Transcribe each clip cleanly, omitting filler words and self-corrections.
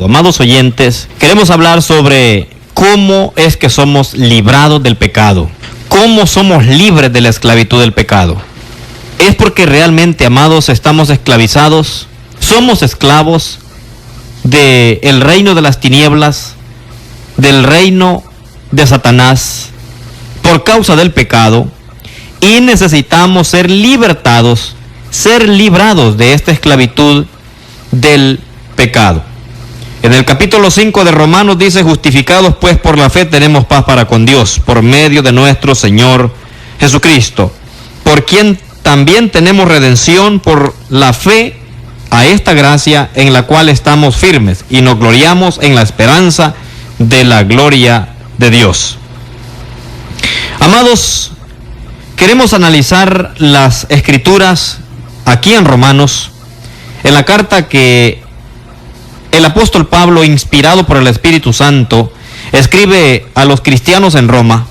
Amados oyentes, queremos hablar sobre cómo es que somos librados del pecado, cómo somos libres de la esclavitud del pecado. Es porque realmente, amados, estamos esclavizados, somos esclavos del reino de las tinieblas, del reino de Satanás, por causa del pecado, y necesitamos ser libertados, ser librados de esta esclavitud del pecado. En el capítulo 5 de Romanos dice: justificados pues por la fe tenemos paz para con Dios, por medio de nuestro Señor Jesucristo, por quien también tenemos redención por la fe a esta gracia en la cual estamos firmes y nos gloriamos en la esperanza de la gloria de Dios. Amados, queremos analizar las escrituras aquí en Romanos, en la carta que el apóstol Pablo, inspirado por el Espíritu Santo, escribe a los cristianos en Roma.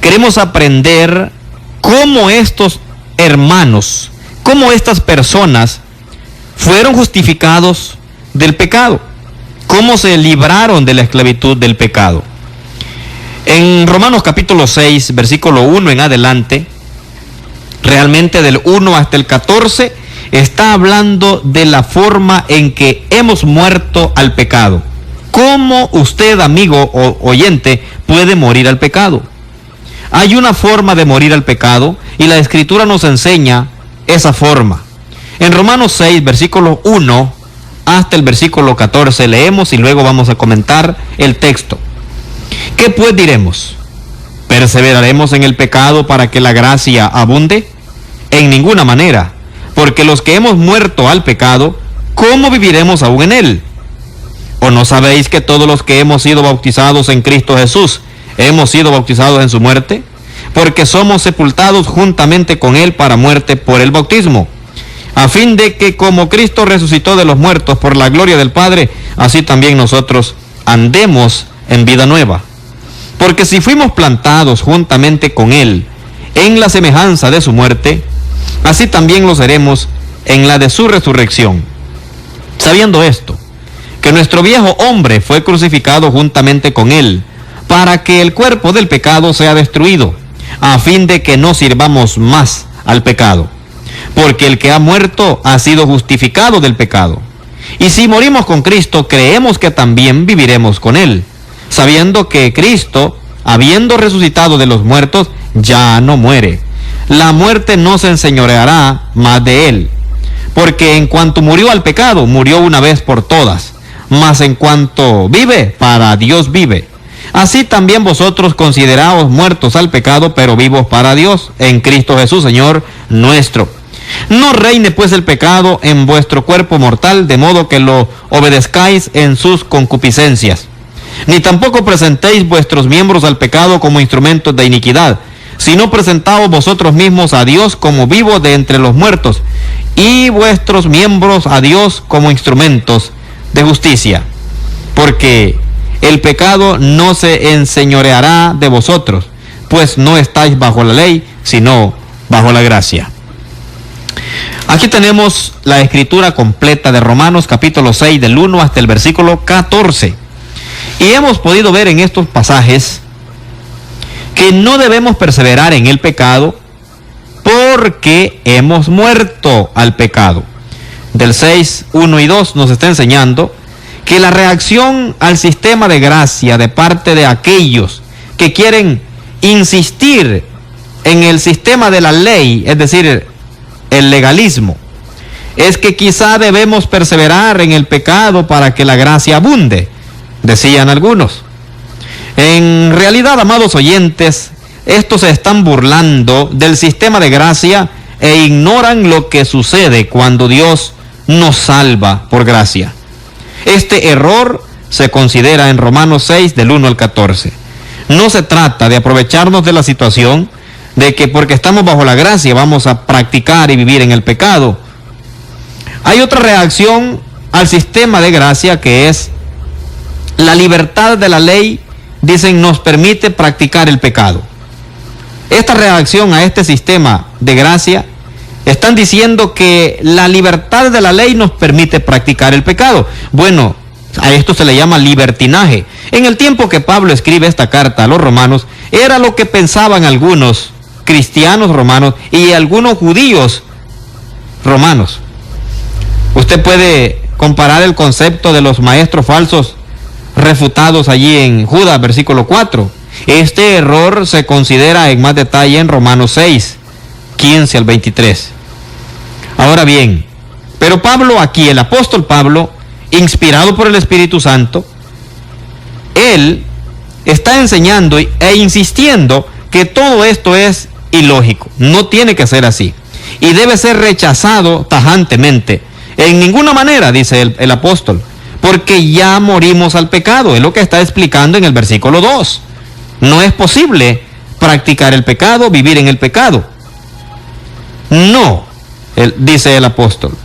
Queremos aprender cómo estos hermanos, cómo estas personas fueron justificados del pecado, cómo se libraron de la esclavitud del pecado. En Romanos capítulo 6, versículo 1 en adelante, realmente del 1 hasta el 14, está hablando de la forma en que hemos muerto al pecado. ¿Cómo usted, amigo o oyente, puede morir al pecado? Hay una forma de morir al pecado y la Escritura nos enseña esa forma. En Romanos 6, versículo 1 hasta el versículo 14 leemos y luego vamos a comentar el texto. ¿Qué pues diremos? ¿Perseveraremos en el pecado para que la gracia abunde? En ninguna manera. Porque los que hemos muerto al pecado, ¿cómo viviremos aún en él? ¿O no sabéis que todos los que hemos sido bautizados en Cristo Jesús, hemos sido bautizados en su muerte? Porque somos sepultados juntamente con él para muerte por el bautismo, a fin de que como Cristo resucitó de los muertos por la gloria del Padre, así también nosotros andemos en vida nueva. Porque si fuimos plantados juntamente con él en la semejanza de su muerte, así también lo seremos en la de su resurrección. Sabiendo esto, que nuestro viejo hombre fue crucificado juntamente con él, para que el cuerpo del pecado sea destruido, a fin de que no sirvamos más al pecado. Porque el que ha muerto ha sido justificado del pecado. Y si morimos con Cristo, creemos que también viviremos con él, sabiendo que Cristo, habiendo resucitado de los muertos, ya no muere. La muerte no se enseñoreará más de él, porque en cuanto murió al pecado, murió una vez por todas, mas en cuanto vive, para Dios vive. Así también vosotros consideraos muertos al pecado, pero vivos para Dios, en Cristo Jesús, Señor nuestro. No reine pues el pecado en vuestro cuerpo mortal, de modo que lo obedezcáis en sus concupiscencias. Ni tampoco presentéis vuestros miembros al pecado como instrumentos de iniquidad, sino presentaos vosotros mismos a Dios como vivos de entre los muertos, y vuestros miembros a Dios como instrumentos de justicia. Porque el pecado no se enseñoreará de vosotros, pues no estáis bajo la ley, sino bajo la gracia. Aquí tenemos la escritura completa de Romanos capítulo 6, del 1 hasta el versículo 14. Y hemos podido ver en estos pasajes que no debemos perseverar en el pecado porque hemos muerto al pecado. Del 6, 1 y 2 nos está enseñando que la reacción al sistema de gracia de parte de aquellos que quieren insistir en el sistema de la ley, es decir, el legalismo, es que quizá debemos perseverar en el pecado para que la gracia abunde, decían algunos. En realidad, amados oyentes, estos se están burlando del sistema de gracia e ignoran lo que sucede cuando Dios nos salva por gracia. Este error se considera en Romanos 6, del 1 al 14. No se trata de aprovecharnos de la situación de que porque estamos bajo la gracia vamos a practicar y vivir en el pecado. Hay otra reacción al sistema de gracia que es la libertad de la ley. Dicen, nos permite practicar el pecado. Esta reacción a este sistema de gracia, están diciendo que la libertad de la ley nos permite practicar el pecado. Bueno, A esto se le llama libertinaje. En el tiempo que Pablo escribe esta carta a los romanos, era lo que pensaban algunos cristianos romanos y algunos judíos romanos. Usted puede comparar el concepto de los maestros falsos refutados allí en Judas, versículo 4. Este error se considera en más detalle en Romanos 6, 15 al 23. Ahora bien, pero Pablo aquí, el apóstol Pablo, inspirado por el Espíritu Santo, él está enseñando e insistiendo que todo esto es ilógico, no tiene que ser así y debe ser rechazado tajantemente. En ninguna manera, dice el apóstol, porque ya morimos al pecado, es lo que está explicando en el versículo 2. No es posible practicar el pecado, vivir en el pecado. No, dice el apóstol,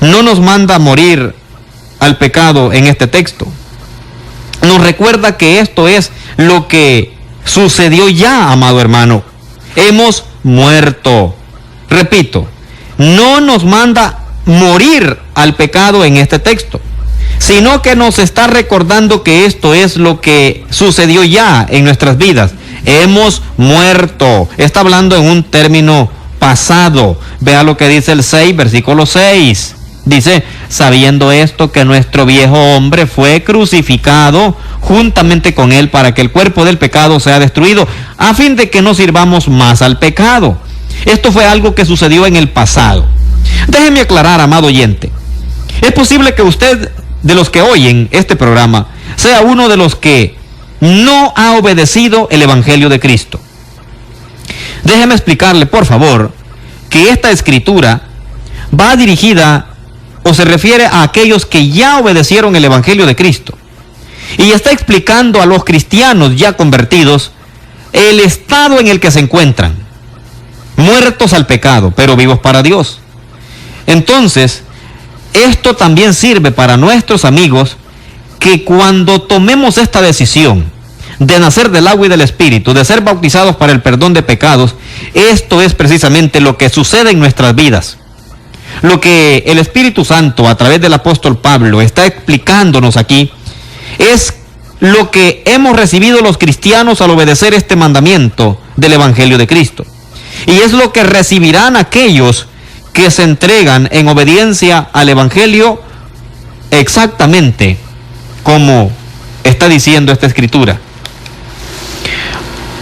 no nos manda a morir al pecado en este texto. Nos recuerda que esto es lo que sucedió ya, amado hermano. Hemos muerto. Repito, no nos manda morir al pecado en este texto, sino que nos está recordando que esto es lo que sucedió ya en nuestras vidas. Hemos muerto. Está hablando en un término pasado. Vea lo que dice el 6, versículo 6. Dice, sabiendo esto, que nuestro viejo hombre fue crucificado juntamente con él para que el cuerpo del pecado sea destruido, a fin de que no sirvamos más al pecado. Esto fue algo que sucedió en el pasado. Déjeme aclarar, amado oyente. Es posible que usted, de los que oyen este programa, sea uno de los que no ha obedecido el Evangelio de Cristo. Déjeme explicarle, por favor, que esta escritura va dirigida o se refiere a aquellos que ya obedecieron el Evangelio de Cristo. Y está explicando a los cristianos ya convertidos el estado en el que se encuentran, muertos al pecado, pero vivos para Dios. Entonces, esto también sirve para nuestros amigos que cuando tomemos esta decisión de nacer del agua y del Espíritu, de ser bautizados para el perdón de pecados, esto es precisamente lo que sucede en nuestras vidas. Lo que el Espíritu Santo a través del apóstol Pablo está explicándonos aquí es lo que hemos recibido los cristianos al obedecer este mandamiento del Evangelio de Cristo. Y es lo que recibirán aquellos que se entregan en obediencia al Evangelio exactamente como está diciendo esta escritura.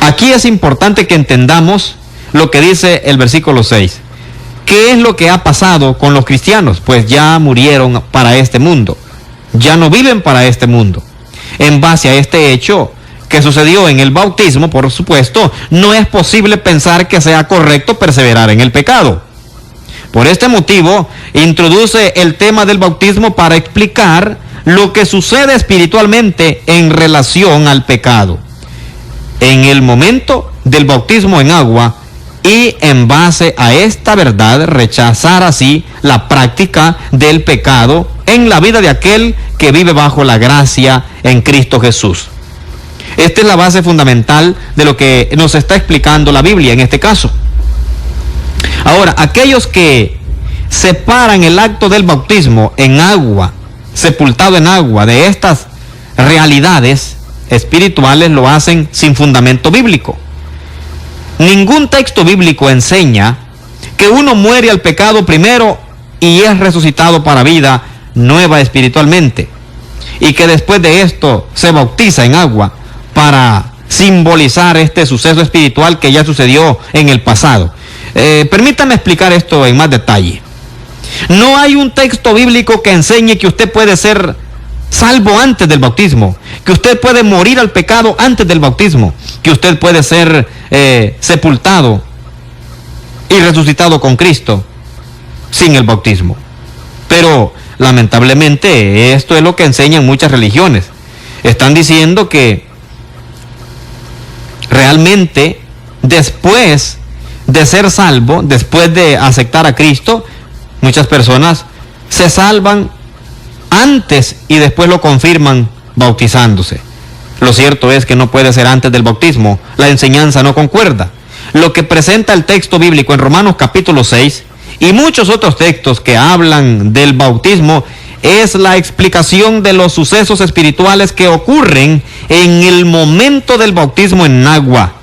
Aquí es importante que entendamos lo que dice el versículo 6. ¿Qué es lo que ha pasado con los cristianos? Pues ya murieron para este mundo, ya no viven para este mundo. En base a este hecho que sucedió en el bautismo, por supuesto, no es posible pensar que sea correcto perseverar en el pecado. Por este motivo, introduce el tema del bautismo para explicar lo que sucede espiritualmente en relación al pecado. En el momento del bautismo en agua, y en base a esta verdad rechazar así la práctica del pecado en la vida de aquel que vive bajo la gracia en Cristo Jesús. Esta es la base fundamental de lo que nos está explicando la Biblia en este caso. Ahora, aquellos que separan el acto del bautismo en agua, sepultado en agua, de estas realidades espirituales, lo hacen sin fundamento bíblico. Ningún texto bíblico enseña que uno muere al pecado primero y es resucitado para vida nueva espiritualmente, y que después de esto se bautiza en agua para simbolizar este suceso espiritual que ya sucedió en el pasado. Permítame explicar esto en más detalle. No hay un texto bíblico que enseñe que usted puede ser salvo antes del bautismo, que usted puede morir al pecado antes del bautismo, que usted puede ser sepultado y resucitado con Cristo sin el bautismo. Pero lamentablemente esto es lo que enseñan muchas religiones. Están diciendo que realmente después de ser salvo, después de aceptar a Cristo, muchas personas se salvan antes y después lo confirman bautizándose. Lo cierto es que no puede ser antes del bautismo, la enseñanza no concuerda. Lo que presenta el texto bíblico en Romanos capítulo 6 y muchos otros textos que hablan del bautismo es la explicación de los sucesos espirituales que ocurren en el momento del bautismo en agua.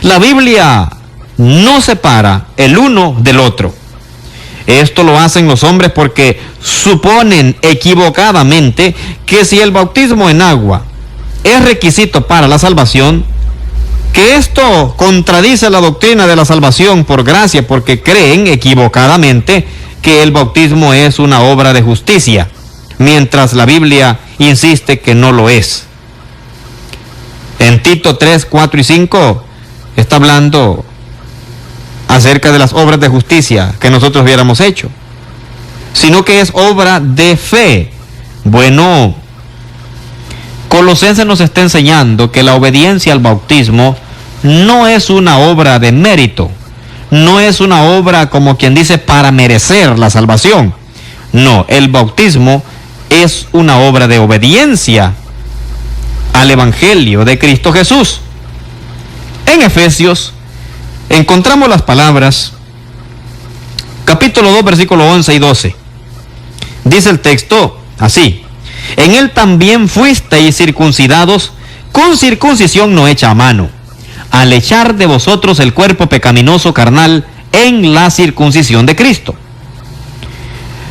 La Biblia no separa el uno del otro. Esto lo hacen los hombres porque suponen equivocadamente que si el bautismo en agua es requisito para la salvación, que esto contradice la doctrina de la salvación por gracia, porque creen equivocadamente que el bautismo es una obra de justicia, mientras la Biblia insiste que no lo es. En Tito 3, 4 y 5 está hablando acerca de las obras de justicia que nosotros hubiéramos hecho, sino que es obra de fe. Bueno, Colosenses nos está enseñando que la obediencia al bautismo no es una obra de mérito, no es una obra como quien dice para merecer la salvación. No, el bautismo es una obra de obediencia al Evangelio de Cristo Jesús. En Efesios encontramos las palabras, capítulo 2, versículo 11 y 12. Dice el texto así: en él también fuisteis circuncidados con circuncisión no hecha a mano, al echar de vosotros el cuerpo pecaminoso carnal en la circuncisión de Cristo,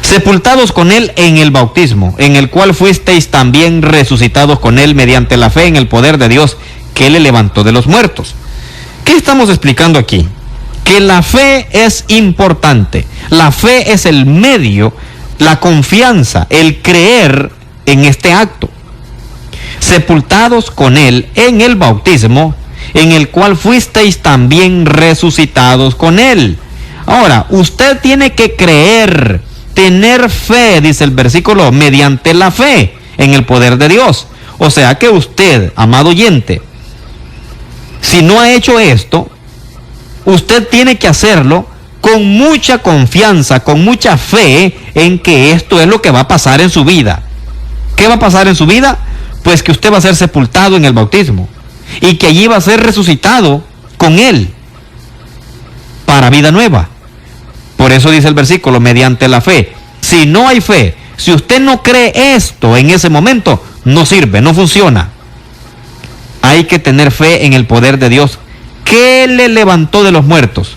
sepultados con él en el bautismo, en el cual fuisteis también resucitados con él mediante la fe en el poder de Dios que le levantó de los muertos. ¿Qué estamos explicando aquí? Que la fe es importante. La fe es el medio, la confianza, el creer en este acto. Sepultados con él en el bautismo, en el cual fuisteis también resucitados con él. Ahora, usted tiene que creer, tener fe, dice el versículo, mediante la fe en el poder de Dios. O sea que usted, amado oyente, si no ha hecho esto, usted tiene que hacerlo con mucha confianza, con mucha fe en que esto es lo que va a pasar en su vida. ¿Qué va a pasar en su vida? Pues que usted va a ser sepultado en el bautismo y que allí va a ser resucitado con él para vida nueva. Por eso dice el versículo, mediante la fe. Si no hay fe, si usted no cree esto en ese momento, no sirve, no funciona. Hay que tener fe en el poder de Dios que le levantó de los muertos.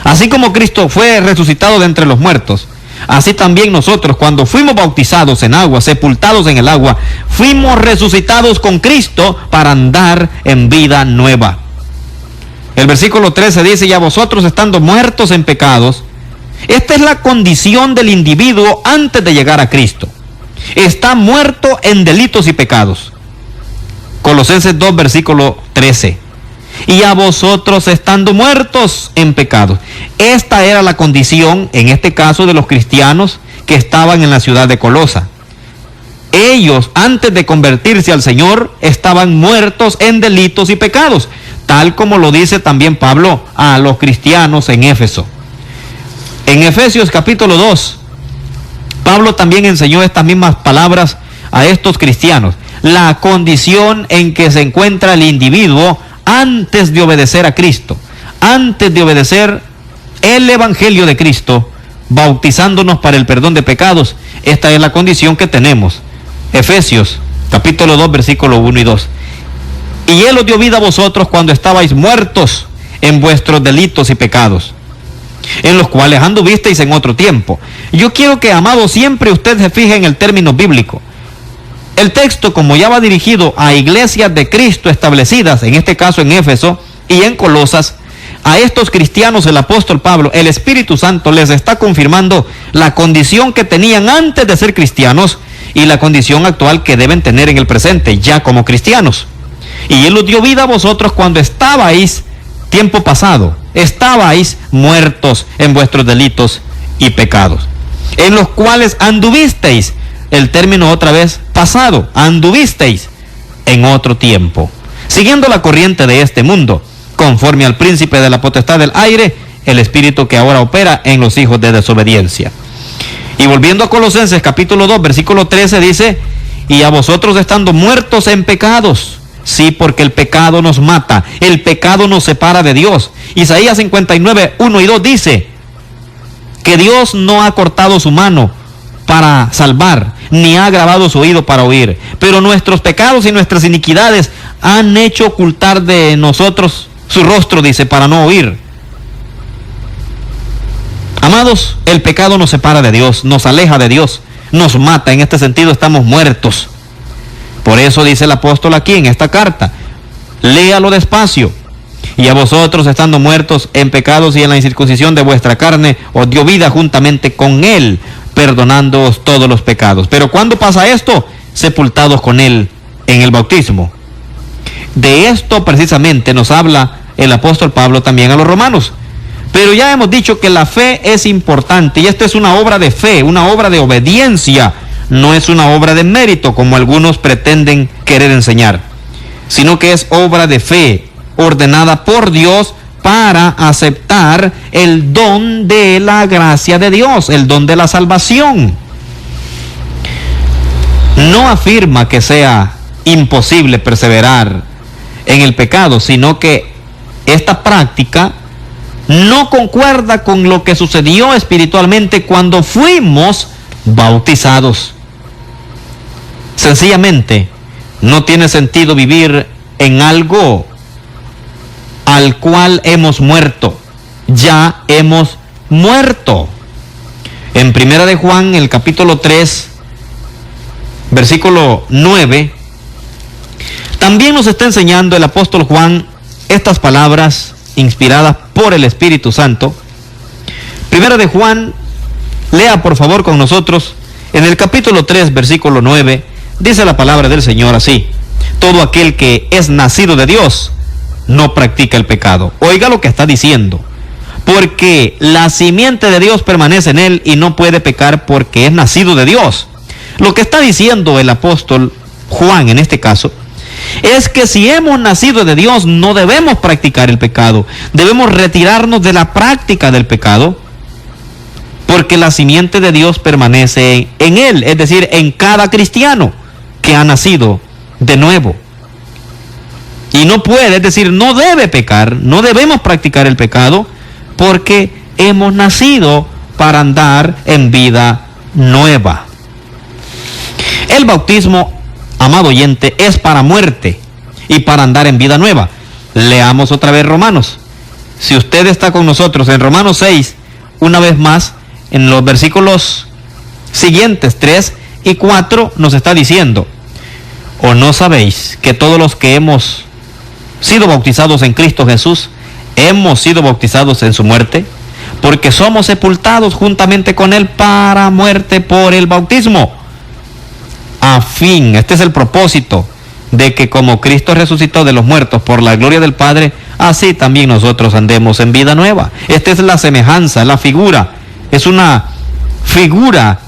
Así como Cristo fue resucitado de entre los muertos, así también nosotros, cuando fuimos bautizados en agua, sepultados en el agua, fuimos resucitados con Cristo para andar en vida nueva. El versículo 13 dice: y a vosotros estando muertos en pecados. Esta es la condición del individuo antes de llegar a Cristo. Está muerto en delitos y pecados. Colosenses 2, versículo 13. Y a vosotros estando muertos en pecados. Esta era la condición, en este caso, de los cristianos que estaban en la ciudad de Colosa. Ellos, antes de convertirse al Señor, estaban muertos en delitos y pecados, tal como lo dice también Pablo a los cristianos en Éfeso. En Efesios capítulo 2, Pablo también enseñó estas mismas palabras a estos cristianos. La condición en que se encuentra el individuo antes de obedecer a Cristo, antes de obedecer el Evangelio de Cristo, bautizándonos para el perdón de pecados. Esta es la condición que tenemos. Efesios capítulo 2, versículo 1 y 2. Y él os dio vida a vosotros cuando estabais muertos en vuestros delitos y pecados, en los cuales anduvisteis en otro tiempo. Yo quiero que, amado, siempre usted se fije en el término bíblico. El texto, como ya va dirigido a iglesias de Cristo establecidas, en este caso en Éfeso y en Colosas, a estos cristianos el apóstol Pablo, el Espíritu Santo les está confirmando la condición que tenían antes de ser cristianos y la condición actual que deben tener en el presente, ya como cristianos. Y él os dio vida a vosotros cuando estabais, tiempo pasado, estabais muertos en vuestros delitos y pecados, en los cuales anduvisteis. El término otra vez pasado, anduvisteis en otro tiempo, siguiendo la corriente de este mundo, conforme al príncipe de la potestad del aire, el espíritu que ahora opera en los hijos de desobediencia. Y volviendo a Colosenses capítulo 2, versículo 13 dice: y a vosotros estando muertos en pecados. Sí, porque el pecado nos mata, el pecado nos separa de Dios. Isaías 59, 1 y 2 dice que Dios no ha cortado su mano para salvar, ni ha agravado su oído para oír. Pero nuestros pecados y nuestras iniquidades han hecho ocultar de nosotros su rostro, dice, para no oír. Amados, el pecado nos separa de Dios, nos aleja de Dios, nos mata. En este sentido estamos muertos. Por eso dice el apóstol aquí en esta carta, léalo despacio. Y a vosotros, estando muertos en pecados y en la incircuncisión de vuestra carne, os dio vida juntamente con Él, perdonándoos todos los pecados. Pero ¿cuándo pasa esto? Sepultados con Él en el bautismo. De esto precisamente nos habla el apóstol Pablo también a los romanos. Pero ya hemos dicho que la fe es importante, y esta es una obra de fe, una obra de obediencia, no es una obra de mérito como algunos pretenden querer enseñar, sino que es obra de fe, ordenada por Dios para aceptar el don de la gracia de Dios, el don de la salvación. No afirma que sea imposible perseverar en el pecado, sino que esta práctica no concuerda con lo que sucedió espiritualmente cuando fuimos bautizados. Sencillamente, no tiene sentido vivir en algo al cual hemos muerto. Ya hemos muerto. En Primera de Juan, el capítulo 3, versículo 9, también nos está enseñando el apóstol Juan estas palabras inspiradas por el Espíritu Santo. Primera de Juan, lea por favor con nosotros, en el capítulo 3, versículo 9, dice la palabra del Señor así: todo aquel que es nacido de Dios no practica el pecado. Oiga lo que está diciendo: porque la simiente de Dios permanece en él y no puede pecar porque es nacido de Dios. Lo que está diciendo el apóstol Juan en este caso es que si hemos nacido de Dios no debemos practicar el pecado, debemos retirarnos de la práctica del pecado, porque la simiente de Dios permanece en él, es decir, en cada cristiano que ha nacido de nuevo. Y no puede, es decir, no debe pecar, no debemos practicar el pecado, porque hemos nacido para andar en vida nueva. El bautismo, amado oyente, es para muerte y para andar en vida nueva. Leamos otra vez Romanos. Si usted está con nosotros en Romanos 6, una vez más, en los versículos siguientes, 3 y 4, nos está diciendo: ¿o no sabéis que todos los que hemos sido bautizados en Cristo Jesús, hemos sido bautizados en su muerte? Porque somos sepultados juntamente con Él para muerte por el bautismo. A fin, este es el propósito, de que como Cristo resucitó de los muertos por la gloria del Padre, así también nosotros andemos en vida nueva. Esta es la semejanza, la figura. Es una figura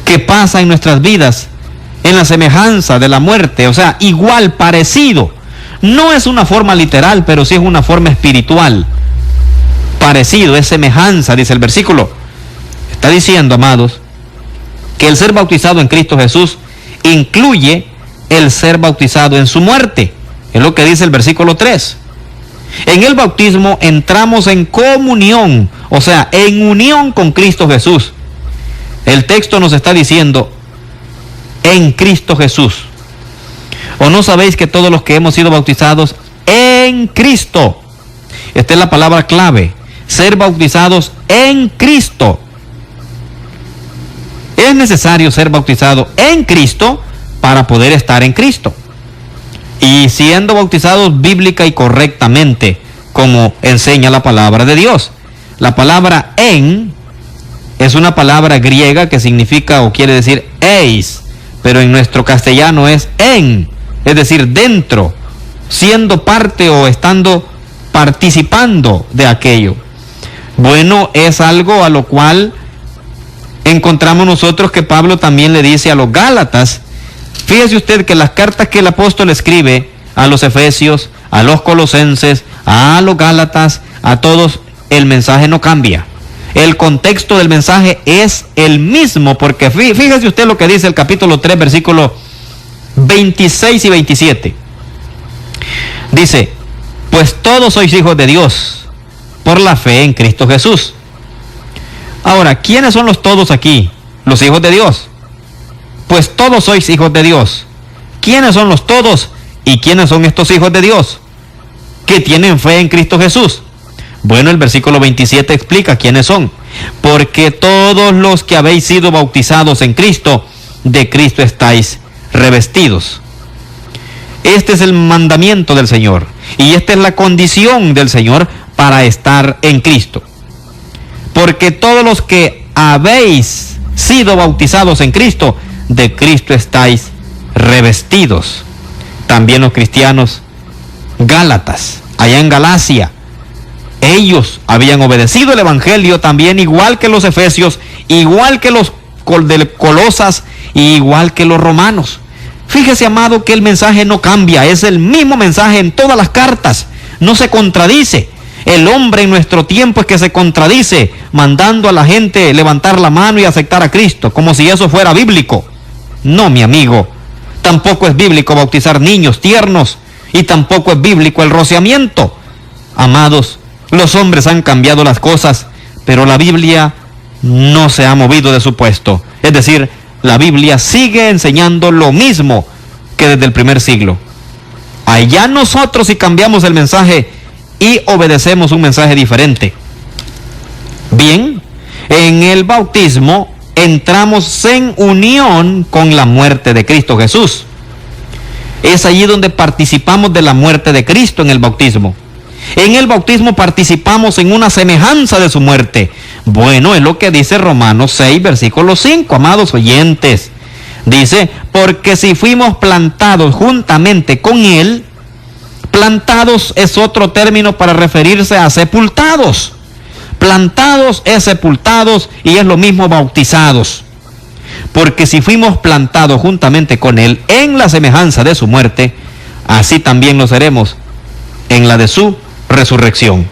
que pasa en nuestras vidas en la semejanza de la muerte, o sea, igual, parecido. No es una forma literal, pero sí es una forma espiritual. Parecido, es semejanza, dice el versículo. Está diciendo, amados, que el ser bautizado en Cristo Jesús incluye el ser bautizado en su muerte. Es lo que dice el versículo 3. En el bautismo entramos en comunión, o sea, en unión con Cristo Jesús. El texto nos está diciendo: en Cristo Jesús. ¿O no sabéis que todos los que hemos sido bautizados en Cristo? Esta es la palabra clave: ser bautizados en Cristo. Es necesario ser bautizado en Cristo para poder estar en Cristo. Y siendo bautizados bíblica y correctamente, como enseña la palabra de Dios. La palabra en es una palabra griega que significa o quiere decir eis, pero en nuestro castellano es en, es decir, dentro, siendo parte o estando participando de aquello. Bueno, es algo a lo cual encontramos nosotros que Pablo también le dice a los Gálatas. Fíjese usted que las cartas que el apóstol escribe a los Efesios, a los Colosenses, a los Gálatas, a todos, el mensaje no cambia. El contexto del mensaje es el mismo, porque fíjese usted lo que dice el capítulo 3, versículos 26 y 27. Dice: pues todos sois hijos de Dios por la fe en Cristo Jesús. Ahora, ¿quiénes son los todos aquí? los hijos de Dios. Pues todos sois hijos de Dios. ¿Quiénes son los todos? ¿Y quiénes son estos hijos de Dios que tienen fe en Cristo Jesús? Bueno, el versículo 27 explica quiénes son. Porque todos los que habéis sido bautizados en Cristo, de Cristo estáis revestidos. Este es el mandamiento del Señor. Y esta es la condición del Señor para estar en Cristo. Porque todos los que habéis sido bautizados en Cristo, de Cristo estáis revestidos. También los cristianos gálatas, allá en Galacia, ellos habían obedecido el Evangelio también, igual que los efesios, igual que los de Colosas, igual que los romanos. Fíjese, amado, que el mensaje no cambia, es el mismo mensaje en todas las cartas, no se contradice. El hombre en nuestro tiempo es que se contradice, mandando a la gente levantar la mano y aceptar a Cristo, como si eso fuera bíblico. No, mi amigo, tampoco es bíblico bautizar niños tiernos, y tampoco es bíblico el rociamiento. Amados, los hombres han cambiado las cosas, pero la Biblia no se ha movido de su puesto. Es decir, la Biblia sigue enseñando lo mismo que desde el primer siglo. Allá nosotros si cambiamos el mensaje y obedecemos un mensaje diferente. Bien, en el bautismo entramos en unión con la muerte de Cristo Jesús. Es allí donde participamos de la muerte de Cristo en el bautismo. En el bautismo participamos en una semejanza de su muerte. Bueno, es lo que dice Romanos 6, versículo 5, amados oyentes. Dice, porque si fuimos plantados juntamente con Él, plantados es otro término para referirse a sepultados. Plantados es sepultados y es lo mismo bautizados. Porque si fuimos plantados juntamente con Él en la semejanza de su muerte, así también lo seremos en la de su resurrección.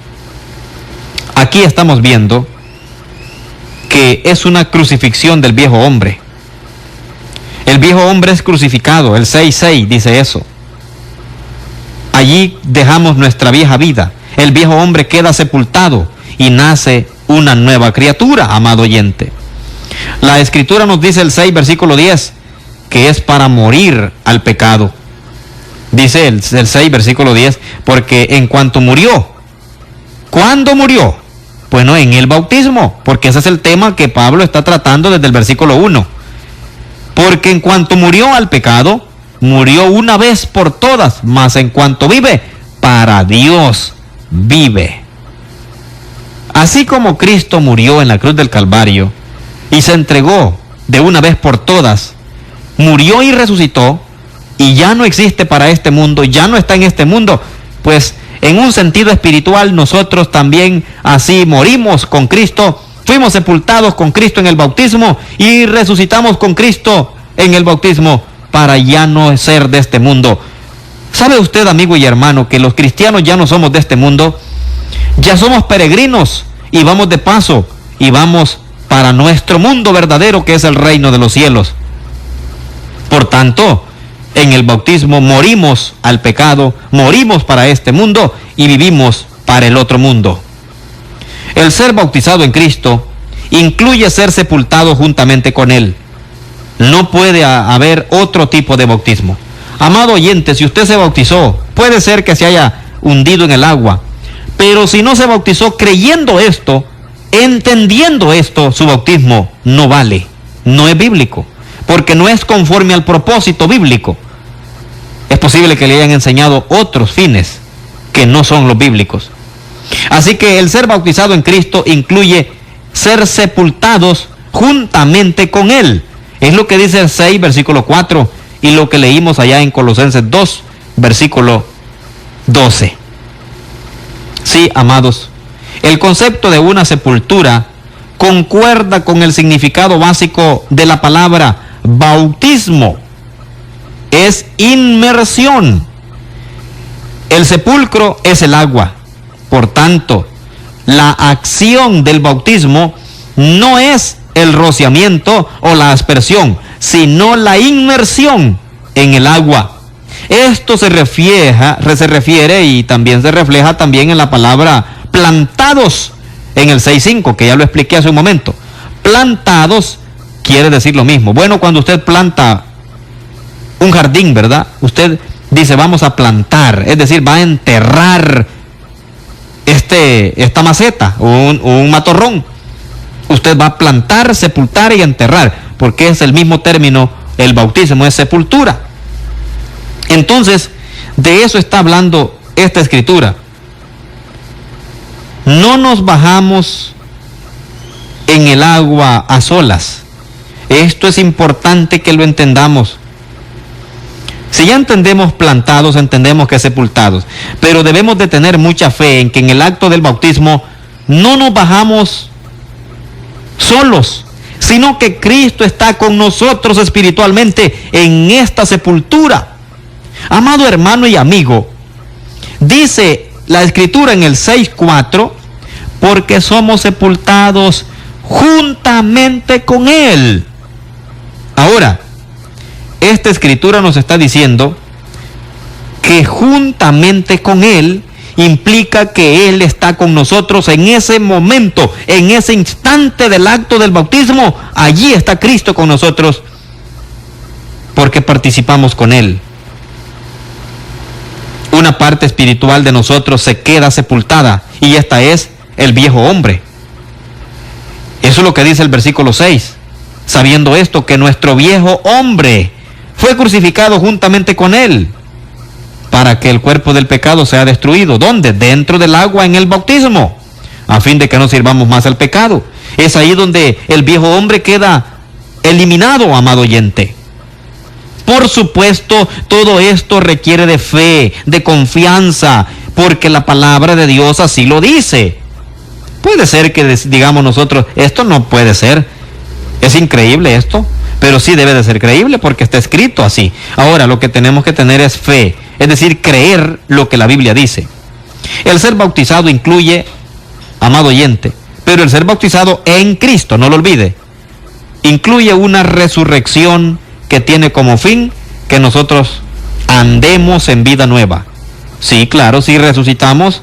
Aquí estamos viendo que es una crucifixión del viejo hombre. El viejo hombre es crucificado, el 6:6 dice eso. Allí dejamos nuestra vieja vida. El viejo hombre queda sepultado y nace una nueva criatura, amado oyente. La Escritura nos dice el 6, versículo 10, que es para morir al pecado. Dice el 6, versículo 10, porque en cuanto murió, ¿cuándo murió? Bueno, en el bautismo, porque ese es el tema que Pablo está tratando desde el versículo 1. Porque en cuanto murió al pecado, murió una vez por todas, mas en cuanto vive, para Dios vive. Así como Cristo murió en la cruz del Calvario y se entregó de una vez por todas, murió y resucitó, y ya no existe para este mundo, ya no está en este mundo, pues en un sentido espiritual nosotros también así morimos con Cristo, fuimos sepultados con Cristo en el bautismo y resucitamos con Cristo en el bautismo para ya no ser de este mundo. ¿Sabe usted, amigo y hermano, que los cristianos ya no somos de este mundo? Ya somos peregrinos y vamos de paso y vamos para nuestro mundo verdadero, que es el reino de los cielos. Por tanto, en el bautismo morimos al pecado, morimos para este mundo y vivimos para el otro mundo. El ser bautizado en Cristo incluye ser sepultado juntamente con Él. No puede haber otro tipo de bautismo. Amado oyente, si usted se bautizó, puede ser que se haya hundido en el agua, pero si no se bautizó creyendo esto, entendiendo esto, su bautismo no vale, no es bíblico, porque no es conforme al propósito bíblico. Es posible que le hayan enseñado otros fines que no son los bíblicos. Así que el ser bautizado en Cristo incluye ser sepultados juntamente con Él. Es lo que dice el 6, versículo 4, y lo que leímos allá en Colosenses 2, versículo 12. Sí, amados, el concepto de una sepultura concuerda con el significado básico de la palabra bautismo. Es inmersión. El sepulcro es el agua. Por tanto, la acción del bautismo no es el rociamiento o la aspersión, sino la inmersión en el agua. Esto se refiere y también se refleja también en la palabra plantados en el 6:5, que ya lo expliqué hace un momento. Plantados quiere decir lo mismo. Bueno, cuando usted planta un jardín, ¿verdad? Usted dice, vamos a plantar, es decir, va a enterrar esta maceta, un matorrón. Usted va a plantar, sepultar y enterrar, porque es el mismo término, el bautismo es sepultura. Entonces, de eso está hablando esta escritura. No nos bajamos en el agua a solas. Esto es importante que lo entendamos. Si ya entendemos plantados, entendemos que sepultados, pero debemos de tener mucha fe en que en el acto del bautismo no nos bajamos solos, sino que Cristo está con nosotros espiritualmente en esta sepultura. Amado hermano y amigo, dice la escritura en el 6:4, porque somos sepultados juntamente con Él. Ahora, esta escritura nos está diciendo que juntamente con Él implica que Él está con nosotros en ese momento, en ese instante del acto del bautismo. Allí está Cristo con nosotros porque participamos con Él. Una parte espiritual de nosotros se queda sepultada y esta es el viejo hombre. Eso es lo que dice el versículo 6. Sabiendo esto, que nuestro viejo hombre fue crucificado juntamente con Él, para que el cuerpo del pecado sea destruido. ¿Dónde? Dentro del agua, en el bautismo, a fin de que no sirvamos más al pecado. Es ahí donde el viejo hombre queda eliminado, amado oyente. Por supuesto, todo esto requiere de fe, de confianza, porque la palabra de Dios así lo dice. Puede ser que digamos nosotros, esto no puede ser, es increíble esto, pero sí debe de ser creíble porque está escrito así. Ahora, lo que tenemos que tener es fe, es decir, creer lo que la Biblia dice. El ser bautizado incluye, amado oyente, pero el ser bautizado en Cristo, no lo olvide, incluye una resurrección que tiene como fin que nosotros andemos en vida nueva. Sí, claro, si resucitamos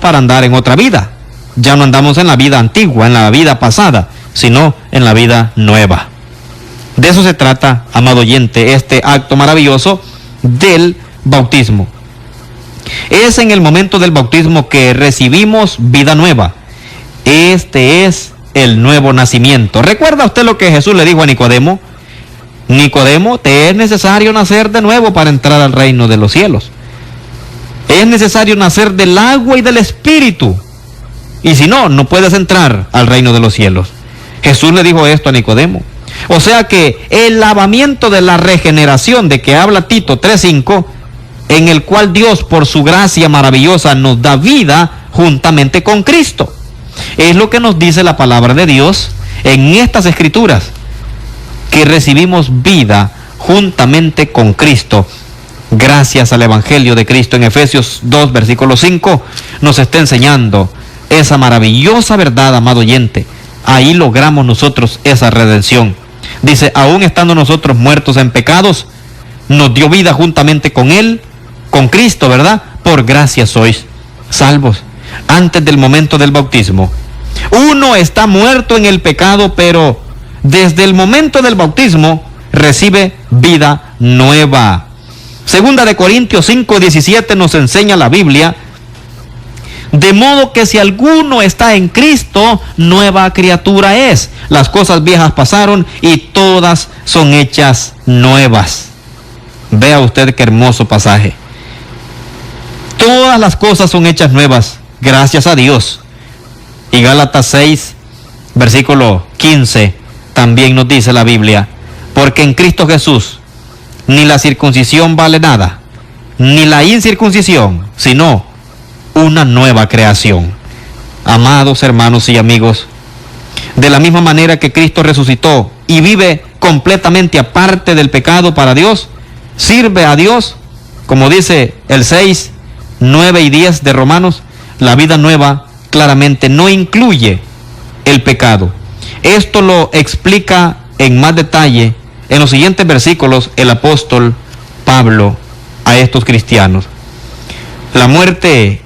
para andar en otra vida. Ya no andamos en la vida antigua, en la vida pasada, sino en la vida nueva. De eso se trata, amado oyente, este acto maravilloso del bautismo. Es en el momento del bautismo que recibimos vida nueva. Este es el nuevo nacimiento. ¿Recuerda usted lo que Jesús le dijo a Nicodemo? Nicodemo, te es necesario nacer de nuevo para entrar al reino de los cielos. Es necesario nacer del agua y del espíritu. Y si no, no puedes entrar al reino de los cielos. Jesús le dijo esto a Nicodemo. O sea que el lavamiento de la regeneración de que habla Tito 3:5, en el cual Dios por su gracia maravillosa nos da vida juntamente con Cristo. Es lo que nos dice la palabra de Dios en estas escrituras, que recibimos vida juntamente con Cristo. Gracias al Evangelio de Cristo. En Efesios 2, versículo 5, nos está enseñando esa maravillosa verdad, amado oyente. Ahí logramos nosotros esa redención. Dice, aún estando nosotros muertos en pecados, nos dio vida juntamente con Él, con Cristo, ¿verdad? Por gracia sois salvos. Antes del momento del bautismo, uno está muerto en el pecado, pero desde el momento del bautismo recibe vida nueva. Segunda de Corintios 5:17 nos enseña la Biblia: de modo que si alguno está en Cristo, nueva criatura es. Las cosas viejas pasaron y todas son hechas nuevas. Vea usted qué hermoso pasaje. Todas las cosas son hechas nuevas, gracias a Dios. Y Gálatas 6, versículo 15, también nos dice la Biblia: porque en Cristo Jesús ni la circuncisión vale nada, ni la incircuncisión, sino una nueva creación. Amados hermanos y amigos, de la misma manera que Cristo resucitó y vive completamente aparte del pecado para Dios, sirve a Dios, como dice el 6, 9 y 10 de Romanos, la vida nueva claramente no incluye el pecado. Esto lo explica en más detalle en los siguientes versículos el apóstol Pablo a estos cristianos. La muerte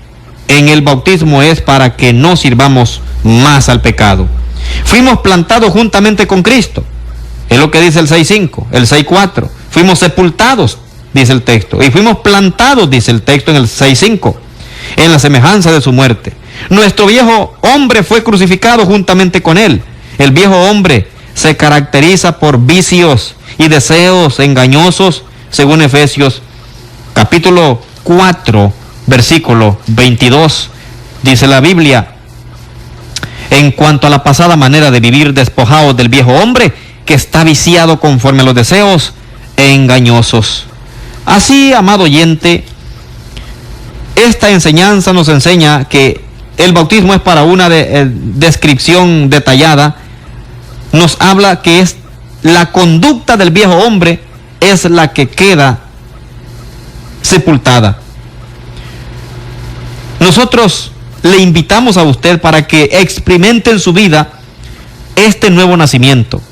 en el bautismo es para que no sirvamos más al pecado. Fuimos plantados juntamente con Cristo. Es lo que dice el 6.5, el 6.4. Fuimos sepultados, dice el texto. Y fuimos plantados, dice el texto en el 6.5, en la semejanza de su muerte. Nuestro viejo hombre fue crucificado juntamente con él. El viejo hombre se caracteriza por vicios y deseos engañosos, según Efesios capítulo 4, versículo 22. Dice la Biblia, en cuanto a la pasada manera de vivir, despojados del viejo hombre, que está viciado conforme a los deseos engañosos. Así, amado oyente, esta enseñanza nos enseña que el bautismo es para una descripción detallada. Nos habla que es la conducta del viejo hombre es la que queda sepultada. Nosotros le invitamos a usted para que experimente en su vida este nuevo nacimiento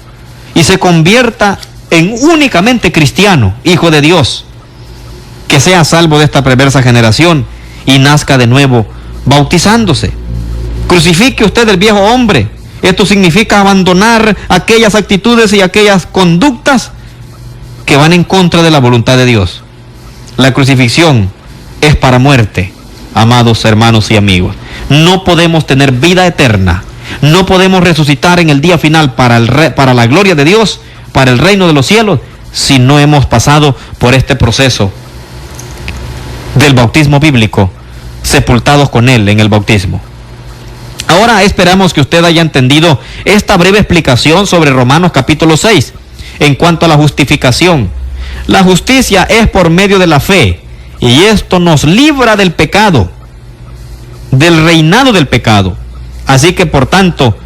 y se convierta en únicamente cristiano, hijo de Dios, que sea salvo de esta perversa generación y nazca de nuevo bautizándose. Crucifique usted el viejo hombre. Esto significa abandonar aquellas actitudes y aquellas conductas que van en contra de la voluntad de Dios. La crucifixión es para muerte, amados hermanos y amigos. No podemos tener vida eterna. No podemos resucitar en el día final para la gloria de Dios, para el reino de los cielos, si no hemos pasado por este proceso del bautismo bíblico, sepultados con Él en el bautismo. Ahora esperamos que usted haya entendido esta breve explicación sobre Romanos capítulo 6 en cuanto a la justificación. La justicia es por medio de la fe, y esto nos libra del pecado, del reinado del pecado. Así que, por tanto,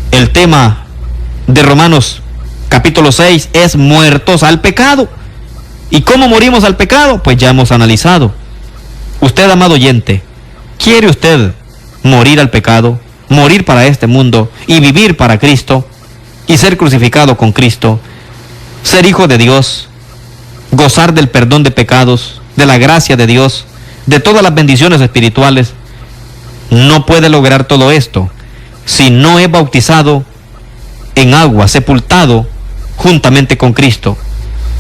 el tema de Romanos capítulo 6 es muertos al pecado. ¿Y cómo morimos al pecado? Pues ya hemos analizado. Usted, amado oyente, ¿quiere usted morir al pecado, morir para este mundo y vivir para Cristo y ser crucificado con Cristo, ser hijo de Dios, gozar del perdón de pecados, de la gracia de Dios, de todas las bendiciones espirituales? No puede lograr todo esto si no es bautizado en agua, sepultado juntamente con Cristo.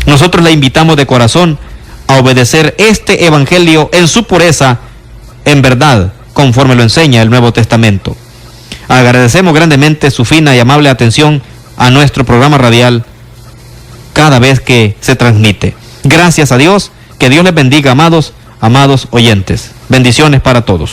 Nosotros le invitamos de corazón a obedecer este evangelio en su pureza, en verdad, conforme lo enseña el Nuevo Testamento. Agradecemos grandemente su fina y amable atención a nuestro programa radial cada vez que se transmite. Gracias a Dios, que Dios les bendiga, amados oyentes. Bendiciones para todos.